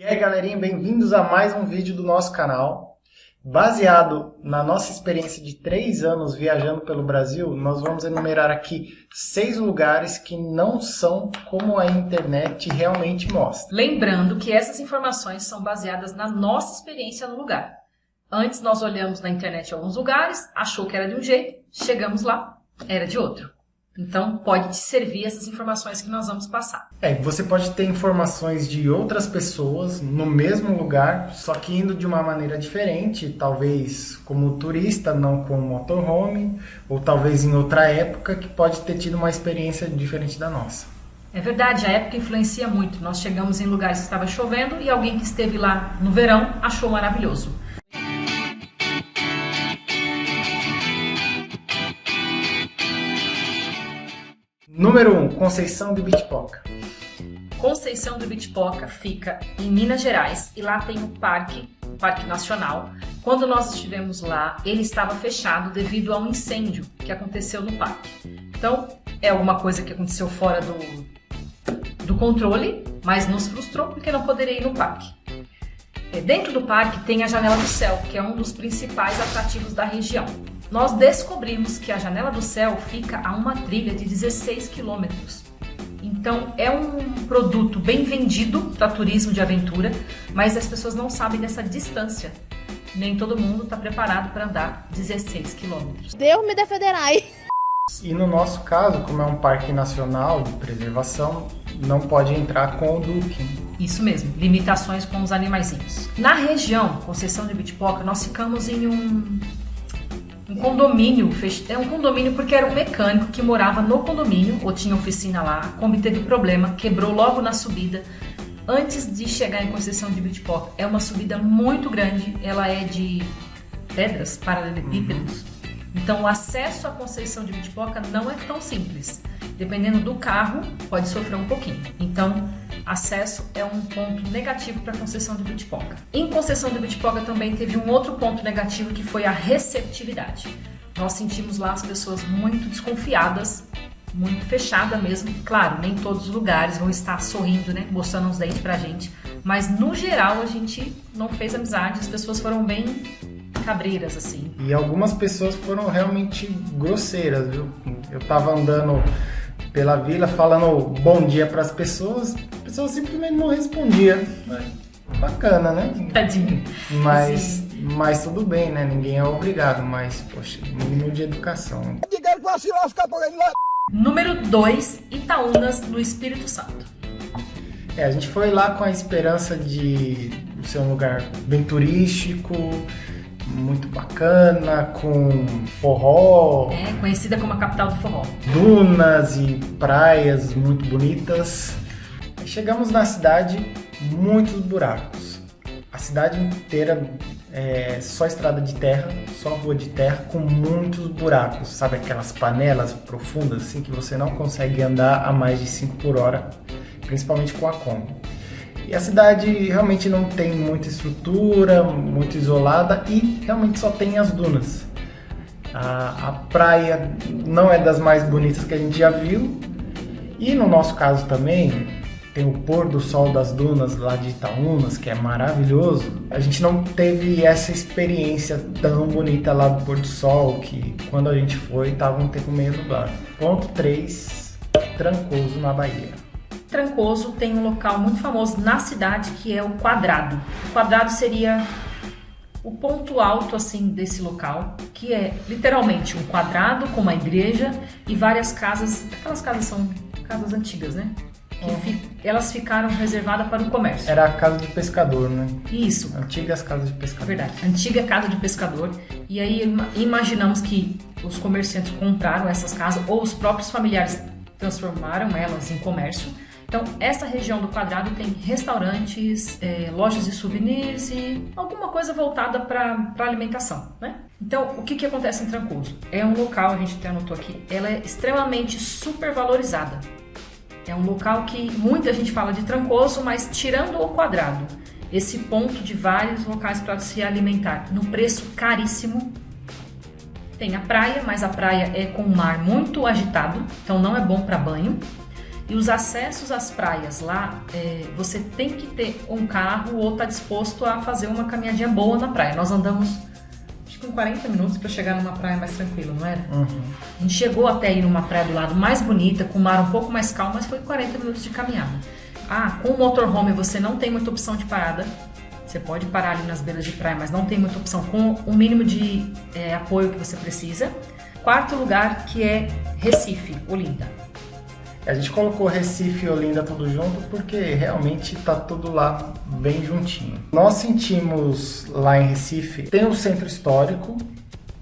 E aí, galerinha, bem-vindos a mais um vídeo do nosso canal. Baseado na nossa experiência de 3 anos viajando pelo Brasil, nós vamos enumerar aqui 6 lugares que não são como a internet realmente mostra. Lembrando que essas informações são baseadas na nossa experiência no lugar. Antes nós olhamos na internet alguns lugares, achou que era de um jeito, chegamos lá, era de outro. Então, pode te servir essas informações que nós vamos passar. Você pode ter informações de outras pessoas no mesmo lugar, só que indo de uma maneira diferente, talvez como turista, não como motorhome, ou talvez em outra época que pode ter tido uma experiência diferente da nossa. É verdade, a época influencia muito. Nós chegamos em lugares que estava chovendo e alguém que esteve lá no verão achou maravilhoso. Número 1, Conceição do Ibitipoca. Conceição do Ibitipoca fica em Minas Gerais e lá tem o Parque Nacional. Quando nós estivemos lá, ele estava fechado devido a um incêndio que aconteceu no parque. Então, é alguma coisa que aconteceu fora do controle, mas nos frustrou porque não poderia ir no parque. Dentro do parque tem a Janela do Céu, que é um dos principais atrativos da região. Nós descobrimos que a Janela do Céu fica a uma trilha de 16 quilômetros. Então é um produto bem vendido para turismo de aventura, mas as pessoas não sabem dessa distância. Nem todo mundo está preparado para andar 16 quilômetros. Deus me defenderai. E no nosso caso, como é um parque nacional de preservação, não pode entrar com o Duque. Isso mesmo, limitações com os animaizinhos. Na região Conceição do Ibitipoca, nós ficamos em um condomínio. É um condomínio porque era um mecânico que morava no condomínio, ou tinha oficina lá. A Kombi teve problema, quebrou logo na subida. Antes de chegar em Conceição do Ibitipoca, é uma subida muito grande, ela é de pedras, paralelepípedos. Então o acesso à Conceição de Ibitipoca não é tão simples. Dependendo do carro, pode sofrer um pouquinho. Então, acesso é um ponto negativo para Conceição do Ibitipoca. Em Conceição do Ibitipoca também teve um outro ponto negativo que foi a receptividade. Nós sentimos lá as pessoas muito desconfiadas, muito fechadas mesmo. Claro, nem todos os lugares vão estar sorrindo, né, mostrando os dentes pra gente. Mas no geral a gente não fez amizade, as pessoas foram bem cabreiras, assim. E algumas pessoas foram realmente grosseiras, viu? Eu tava andando pela vila falando bom dia para as pessoas simplesmente não respondiam. Bacana, né? Tadinho. Mas tudo bem, né? Ninguém é obrigado, mas, poxa, mínimo de educação. Número 2, Itaúnas, no Espírito Santo. A gente foi lá com a esperança de ser um lugar bem turístico, muito bacana, com forró. Conhecida como a capital do forró. Dunas e praias muito bonitas. Chegamos na cidade, muitos buracos. A cidade inteira é só estrada de terra, só rua de terra, com muitos buracos. Sabe aquelas panelas profundas assim que você não consegue andar a mais de 5 por hora, principalmente com a Kombi. E a cidade realmente não tem muita estrutura, muito isolada e realmente só tem as dunas. A praia não é das mais bonitas que a gente já viu. E no nosso caso também, tem o pôr do sol das dunas lá de Itaúnas, que é maravilhoso. A gente não teve essa experiência tão bonita lá do pôr do sol, que quando a gente foi estava um tempo meio nublado. Ponto 3, Trancoso, na Bahia. Trancoso tem um local muito famoso na cidade que é o Quadrado. O Quadrado seria o ponto alto assim desse local, que é literalmente um quadrado com uma igreja e várias casas. Aquelas casas são casas antigas, né? Elas ficaram reservadas para o comércio. Era a casa de pescador, né? Isso. Antigas casas de pescador. Verdade. Antiga casa de pescador. E aí imaginamos que os comerciantes compraram essas casas ou os próprios familiares transformaram elas em comércio. Então, essa região do Quadrado tem restaurantes, lojas de souvenirs e alguma coisa voltada para alimentação, né? Então, o que acontece em Trancoso? É um local, a gente até anotou aqui, ela é extremamente supervalorizada. É um local que muita gente fala de Trancoso, mas tirando o Quadrado, esse ponto de vários locais para se alimentar, no preço caríssimo. Tem a praia, mas a praia é com o mar muito agitado, então não é bom para banho. E os acessos às praias lá, você tem que ter um carro ou estar disposto a fazer uma caminhadinha boa na praia. Nós andamos, acho que 40 minutos para chegar numa praia mais tranquila, não era? Uhum. A gente chegou até ir numa praia do lado mais bonita, com o mar um pouco mais calmo, mas foi 40 minutos de caminhada. Com o motorhome você não tem muita opção de parada. Você pode parar ali nas beiras de praia, mas não tem muita opção com o mínimo de apoio que você precisa. Quarto lugar, que é Recife, Olinda. A gente colocou Recife e Olinda tudo junto porque realmente tá tudo lá bem juntinho. Nós sentimos lá em Recife, tem um centro histórico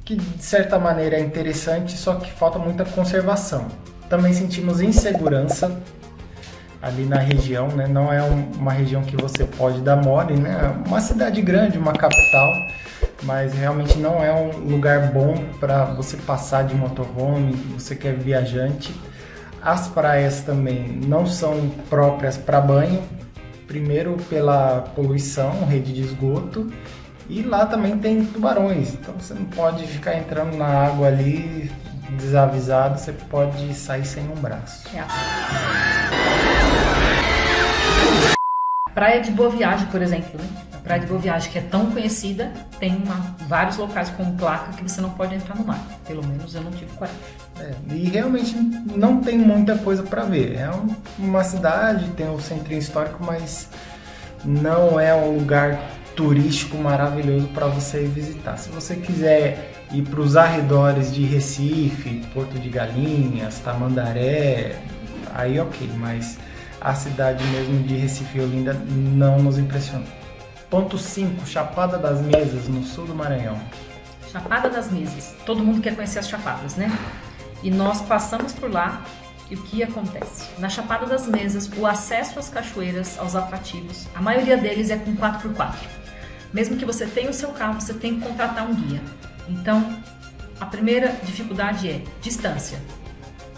que de certa maneira é interessante, só que falta muita conservação. Também sentimos insegurança ali na região, né? Não é uma região que você pode dar mole, né? Uma cidade grande, uma capital, mas realmente não é um lugar bom para você passar de motorhome, você que é viajante. As praias também não são próprias para banho, primeiro pela poluição, rede de esgoto, e lá também tem tubarões, então você não pode ficar entrando na água ali desavisado, você pode sair sem um braço. Praia de Boa Viagem, por exemplo, né? A Praia de Boa Viagem, que é tão conhecida, tem vários locais com placa que você não pode entrar no mar. Pelo menos eu não tive coragem. E realmente não tem muita coisa para ver. É uma cidade, tem um centrinho histórico, mas não é um lugar turístico maravilhoso para você visitar. Se você quiser ir para os arredores de Recife, Porto de Galinhas, Tamandaré, aí ok, mas a cidade mesmo de Recife e Olinda não nos impressionou. Ponto 5, Chapada das Mesas, no sul do Maranhão. Chapada das Mesas. Todo mundo quer conhecer as chapadas, né? E nós passamos por lá e o que acontece? Na Chapada das Mesas, o acesso às cachoeiras, aos atrativos, a maioria deles é com 4x4. Mesmo que você tenha o seu carro, você tem que contratar um guia. Então, a primeira dificuldade é distância.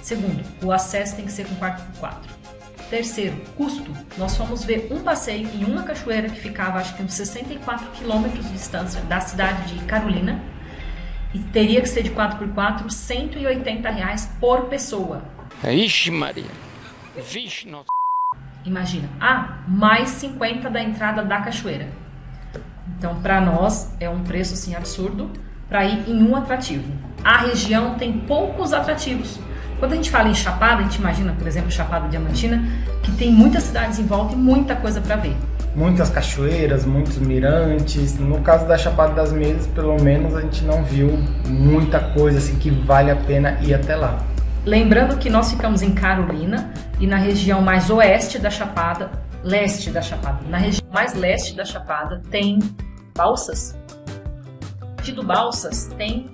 Segundo, o acesso tem que ser com 4x4. Terceiro, custo. Nós fomos ver um passeio em uma cachoeira que ficava, acho que uns 64 quilômetros de distância da cidade de Carolina. E teria que ser de 4x4, R$180 por pessoa. Ixi, Maria. Vixe, nossa. Imagina. Mais 50 da entrada da cachoeira. Então, para nós, é um preço assim absurdo para ir em um atrativo. A região tem poucos atrativos. Quando a gente fala em Chapada, a gente imagina, por exemplo, Chapada Diamantina, que tem muitas cidades em volta e muita coisa para ver. Muitas cachoeiras, muitos mirantes. No caso da Chapada das Mesas, pelo menos a gente não viu muita coisa assim que vale a pena ir até lá. Lembrando que nós ficamos em Carolina e na região mais oeste da Chapada, leste da Chapada. Na região mais leste da Chapada tem Balsas. Do Balsas tem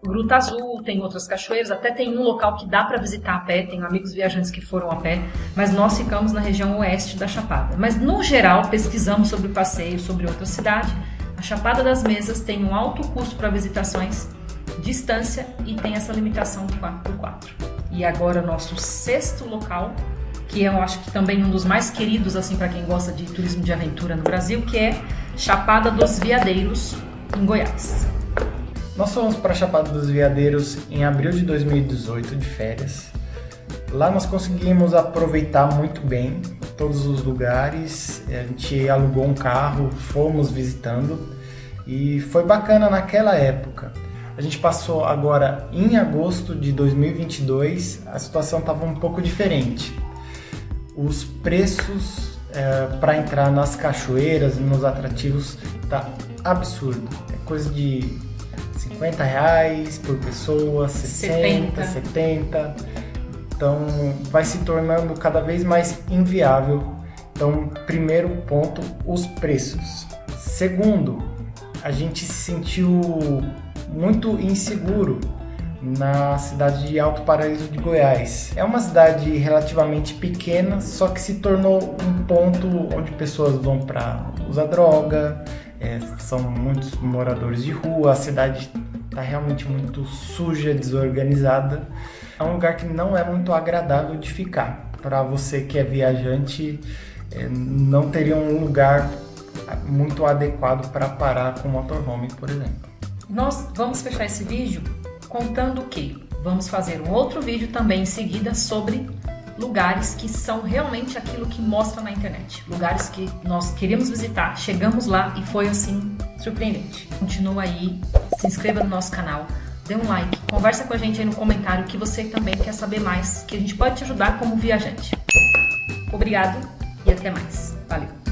Gruta Azul, tem outras cachoeiras, até tem um local que dá para visitar a pé, tenho amigos viajantes que foram a pé, mas nós ficamos na região oeste da Chapada. Mas no geral, pesquisamos sobre o passeio, sobre outra cidade, a Chapada das Mesas tem um alto custo para visitações, distância e tem essa limitação de 4x4. E agora o nosso sexto local, que eu acho que também um dos mais queridos assim para quem gosta de turismo de aventura no Brasil, que é Chapada dos Veadeiros, em Goiás. Nós fomos para a Chapada dos Veadeiros em abril de 2018, de férias. Lá nós conseguimos aproveitar muito bem todos os lugares. A gente alugou um carro, fomos visitando e foi bacana naquela época. A gente passou agora em agosto de 2022, a situação estava um pouco diferente. Os preços para entrar nas cachoeiras e nos atrativos tá absurdo. É coisa de R$50 por pessoa, 60, 70. Então vai se tornando cada vez mais inviável. Então, primeiro ponto, os preços. Segundo, a gente se sentiu muito inseguro na cidade de Alto Paraíso de Goiás. É uma cidade relativamente pequena, só que se tornou um ponto onde pessoas vão para usar droga, são muitos moradores de rua, a cidade está realmente muito suja, desorganizada. É um lugar que não é muito agradável de ficar. Para você que é viajante, não teria um lugar muito adequado para parar com motorhome, por exemplo. Nós vamos fechar esse vídeo contando que vamos fazer um outro vídeo também em seguida sobre lugares que são realmente aquilo que mostra na internet. Lugares que nós queríamos visitar, chegamos lá e foi assim, surpreendente. Continua aí, se inscreva no nosso canal, dê um like, conversa com a gente aí no comentário que você também quer saber mais, que a gente pode te ajudar como viajante. Obrigado e até mais. Valeu!